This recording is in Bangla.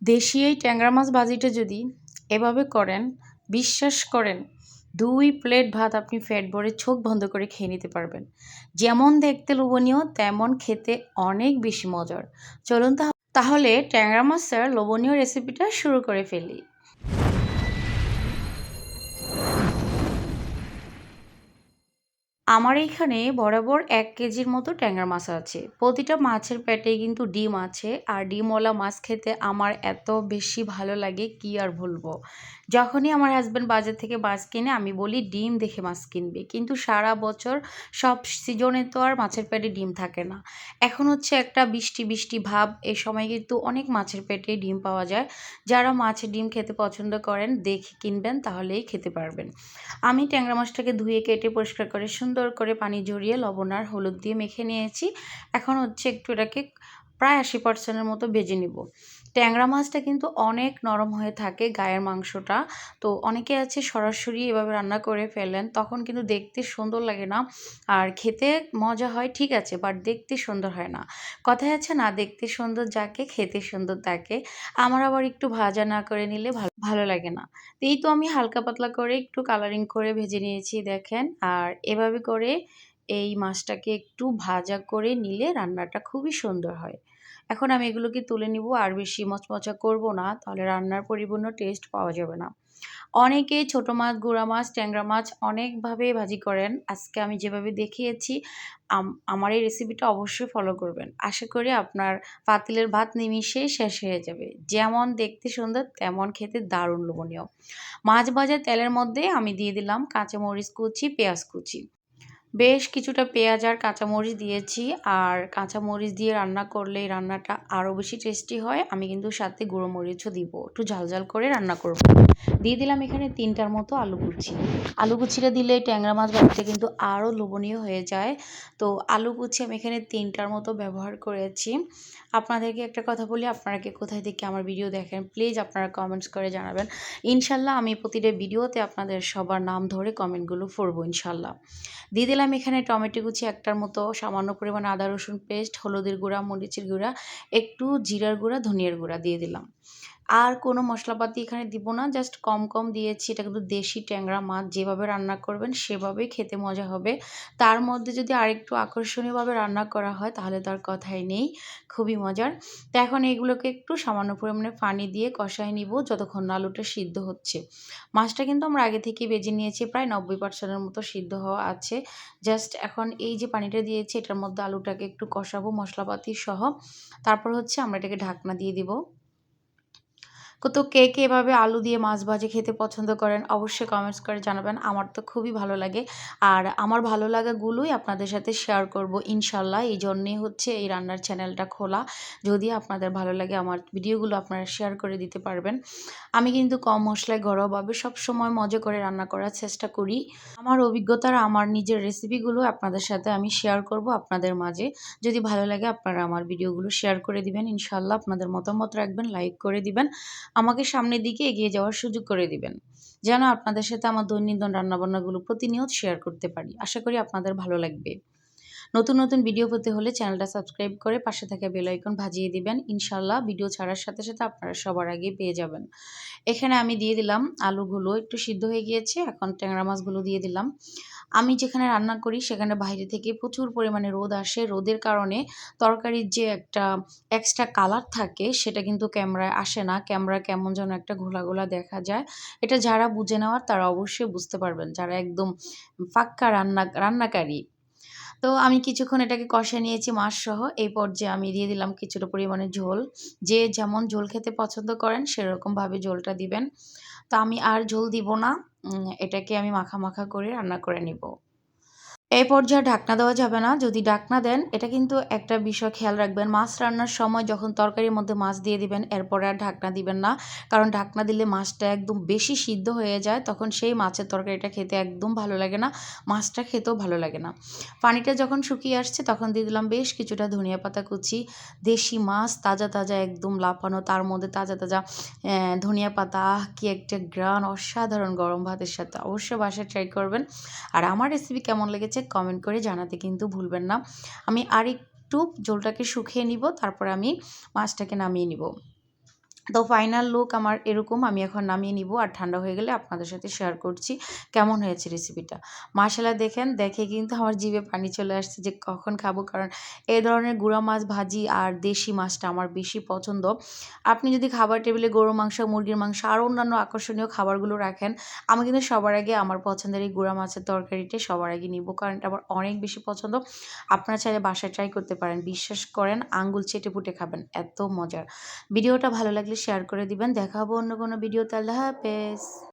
দেশি এই ট্যাংরা মাছ ভাজিটা যদি এভাবে করেন, বিশ্বাস করেন ২ প্লেট ভাত আপনি পেট ভরে চোখ বন্ধ করে খেয়ে নিতে পারবেন। যেমন দেখতে লোভনীয় তেমন খেতে অনেক বেশি মজার। চলুন তাহলে ট্যাংরা মাছের লোভনীয় রেসিপিটা শুরু করে ফেলি। আমার এইখানে বরাবর ১ কেজির মতো ট্যাংরা মাছ আছে। প্রতিটা মাছের পেটেই কিন্তু ডিম আছে। আর ডিমওয়ালা মাছ খেতে আমার এত বেশি ভালো লাগে কি আর বলবো। যখনই আমার হাসব্যান্ড বাজার থেকে মাছ কিনে আমি বলি ডিম দেখে মাছ কিনবে। কিন্তু সারা বছর সব সিজনে তো আর মাছের পেটে ডিম থাকে না। এখন হচ্ছে একটা বৃষ্টি, বৃষ্টি ভাব। এ সময় কিন্তু অনেক মাছের পেটে ডিম পাওয়া যায়। যারা মাছের ডিম খেতে পছন্দ করেন দেখে কিনবেন তাহলেই খেতে পারবেন। আমি ট্যাংরা মাছটাকে ধুয়ে কেটে পরিষ্কার করে সুন্দর করে পানি ঝরিয়ে লবণ আর হলুদ দিয়ে মেখে নিয়েছি। এখন হচ্ছে একটু এটাকে প্রায় ৮০% মতো ভেজে নিব। ট্যাংরা মাছটা কিন্তু অনেক নরম হয়ে থাকে গায়ের মাংসটা। তো অনেকে আছে সরাসরি এভাবে রান্না করে ফেলেন, তখন কিন্তু দেখতে সুন্দর লাগে না। আর খেতে মজা হয় ঠিক আছে, বাট দেখতে সুন্দর হয় না। কথায় আছে না, দেখতে সুন্দর যাকে খেতে সুন্দর তাকে। আমার আবার একটু ভাজা না করে নিলে ভালো লাগে না। তো এই তো আমি হালকা পাতলা করে একটু কালারিং করে ভেজে নিয়েছি দেখেন। আর এভাবে করে এই মাছটাকে একটু ভাজা করে নিলে রান্নাটা খুবই সুন্দর হয়। এখন আমি এগুলোকে তুলে নিব, আর বেশি মচমচা করব না, তাহলে রান্নার পরিপূর্ণ টেস্ট পাওয়া যাবে না। অনেকেই ছোট মাছ, গুঁড়া মাছ, ট্যাংরা মাছ অনেকভাবে ভাজি করেন। আজকে আমি যেভাবে দেখিয়েছি আমার এই রেসিপিটা অবশ্যই ফলো করবেন। আশা করি আপনার পাতিলের ভাত নিমিষেই শেষ হয়ে যাবে। যেমন দেখতে সুন্দর তেমন খেতে দারুণ লোভনীয়। মাছ ভাজা তেলের মধ্যে আমি দিয়ে দিলাম কাঁচামরিচ কুচি, পেঁয়াজ কুচি। বেশ কিছুটা পেঁয়াজ আর কাঁচামরিচ দিয়েছি। আর কাঁচামরিচ দিয়ে রান্না করলে এই রান্নাটা আরও বেশি টেস্টি হয়। আমি কিন্তু সাথে গুঁড়ো মরিচও দিব, একটু ঝাল ঝাল করে রান্না করব। দিয়ে দিলাম এখানে ৩টার মতো আলু কুচি। আলু কুচিটা দিলে ট্যাংরা মাছ ভাজতে কিন্তু আরও লোভনীয় হয়ে যায়। তো আলু কুচি আমি এখানে ৩টার মতো ব্যবহার করেছি। আপনাদেরকে একটা কথা বলি, আপনারা কে কোথায় থেকে আমার ভিডিও দেখেন প্লিজ আপনারা কমেন্টস করে জানাবেন। ইনশাল্লাহ আমি প্রতিটা ভিডিওতে আপনাদের সবার নাম ধরে কমেন্টগুলো পড়বো ইনশাল্লাহ। দিয়ে দিলাম এখানে টমেটো কুচি ১টার মতো, সামান্য পরিমাণে আদা রসুন পেস্ট, হলুদের গুঁড়া, মরিচের গুঁড়া, একটু জিরার গুঁড়া, ধনিয়ার গুঁড়া দিয়ে দিলাম। আর কোনো মশলাপাতি এখানে দিব না, জাস্ট কম কম দিয়েছি। এটা কিন্তু দেশি ট্যাংরা মাছ, যেভাবে রান্না করবেন সেভাবেই খেতে মজা হবে। তার মধ্যে যদি আরেকটু আকর্ষণীয়ভাবে রান্না করা হয় তাহলে তার কথাই নেই, খুবই মজার। তো এখন এইগুলোকে একটু সামান্য পরিমাণে পানি দিয়ে কষায় নিব যতক্ষণ না আলুটা সিদ্ধ হচ্ছে। মাছটা কিন্তু আমরা আগে থেকেই ভেজে নিয়েছি, প্রায় ৯০%-এর মতো সিদ্ধ হওয়া আছে। জাস্ট এখন এই যে পানিটা দিয়েছি এটার মধ্যে আলুটাকে একটু কষাবো মশলাপাতি সহ। তারপর হচ্ছে আমরা এটাকে ঢাকনা দিয়ে দিব। তো কে কে এভাবে আলু দিয়ে মাছ ভাজি খেতে পছন্দ করেন অবশ্যই কমেন্টস করে জানাবেন। আমার তো খুবই ভালো লাগে। আর আমার ভালো লাগাগুলোই আপনাদের সাথে শেয়ার করব ইনশাল্লাহ। এই জন্যেই হচ্ছে এই রান্নার চ্যানেলটা খোলা। যদি আপনাদের ভালো লাগে আমার ভিডিওগুলো আপনারা শেয়ার করে দিতে পারবেন। আমি কিন্তু কম মশলায় ঘরোয়াভাবে সবসময় মজা করে রান্না করার চেষ্টা করি। আমার অভিজ্ঞতার আমার নিজের রেসিপিগুলো আপনাদের সাথে আমি শেয়ার করব আপনাদের মাঝে। যদি ভালো লাগে আপনারা আমার ভিডিওগুলো শেয়ার করে দিবেন ইনশাল্লাহ। আপনাদের মতামত রাখবেন, লাইক করে দিবেন। আমাকে সামনের দিকে এগিয়ে যাওয়ার সুযোগ করে দিবেন, যেন আপনাদের সাথে আমার দৈনন্দিন রান্নাবান্নাগুলো প্রতিনিয়ত শেয়ার করতে পারি। আশা করি আপনাদের ভালো লাগবে। নতুন নতুন ভিডিও পেতে হলে চ্যানেলটা সাবস্ক্রাইব করে পাশে থাকা বেল আইকন বাজিয়ে দিবেন। ইনশাল্লাহ ভিডিও ছাড়ার সাথে সাথে আপনারা সবার আগে পেয়ে যাবেন। এখানে আমি দিয়ে দিলাম আলুগুলো একটু সিদ্ধ হয়ে গিয়েছে, এখন ট্যাংরা মাছগুলো দিয়ে দিলাম। আমি যেখানে রান্না করি সেখানে বাইরে থেকে প্রচুর পরিমাণে রোদ আসে। রোদের কারণে তরকারির যে একটা এক্সট্রা কালার থাকে সেটা কিন্তু ক্যামেরায় আসে না। ক্যামেরায় কেমন যেন একটা ঘোলা ঘোলা দেখা যায়। এটা যারা বুঝে নেওয়ার তারা অবশ্যই বুঝতে পারবেন, যারা একদম পাক্কা রান্নাকারী। তো আমি কিছুক্ষণ এটাকে কষিয়ে নিয়েছি মাছসহ। এই পর্যায়ে আমি দিয়ে দিলাম কিছুটা পরিমাণে ঝোল। যে যেমন ঝোল খেতে পছন্দ করেন সেরকমভাবে ঝোলটা দিবেন। তো আমি আর ঝোল দিব না। এটাকে আমি মাখা মাখা করে রান্না করে নিব। এই পর্যায়ে ঢাকনা দেওয়া যাবে না। যদি ঢাকনা দেন এটা কিন্তু একটা বিষয় খেয়াল রাখবেন, মাছ রান্নার সময় যখন তরকারির মধ্যে মাছ দিয়ে দিবেন এরপরে আর ঢাকনা দিবেন না। কারণ ঢাকনা দিলে মাছটা একদম বেশি সিদ্ধ হয়ে যায়, তখন সেই মাছের তরকারিটা খেতে একদম ভালো লাগে না, মাছটা খেতেও ভালো লাগে না। পানিটা যখন শুকিয়ে আসছে তখন দিয়ে দিলাম বেশ কিছুটা ধনিয়া পাতা কুচি। দেশি মাছ তাজা তাজা একদম লাফানো, তার মধ্যে তাজা তাজা ধনিয়া পাতা, কি একটা ঘ্রাণ, অসাধারণ গরম ভাতের সাথে। অবশ্যই বাসায় ট্রাই করবেন। আর আমার রেসিপি কেমন লেগেছে কমেন্ট করে জানাতে কিন্তু ভুলবেন না। আমি আরেকটু ঝোলটাকে শুকিয়ে নিব, তারপর আমি মাছটাকে নামিয়ে নিব। তো ফাইনাল লুক আমার এরকম। আমি এখন নামিয়ে নিব আর ঠান্ডা হয়ে গেলে আপনাদের সাথে শেয়ার করছি কেমন হয়েছে রেসিপিটা। মাশাআল্লাহ দেখেন, দেখে কিন্তু আমার জিভে পানি চলে আসছে যে কখন খাবো। কারণ এ ধরনের গুঁড়া মাছ ভাজি আর দেশি মাছটা আমার বেশি পছন্দ। আপনি যদি খাবার টেবিলে গরুর মাংস, মুরগির মাংস আর অন্যান্য আকর্ষণীয় খাবারগুলো রাখেন, আমি কিন্তু সবার আগে আমার পছন্দের এই গুঁড়া মাছের তরকারিটা সবার আগে নিব। কারণ এটা আমার অনেক বেশি পছন্দ। আপনারা চাইলে বাসায় ট্রাই করতে পারেন। বিশ্বাস করেন, আঙ্গুল চেটে-পুটে খাবেন। এত মজার। ভিডিওটা ভালো লাগলে শেয়ার করে দিবেন। দেখা হবে অন্য কোনো ভিডিওতে। আল্লাহ হাফেজ।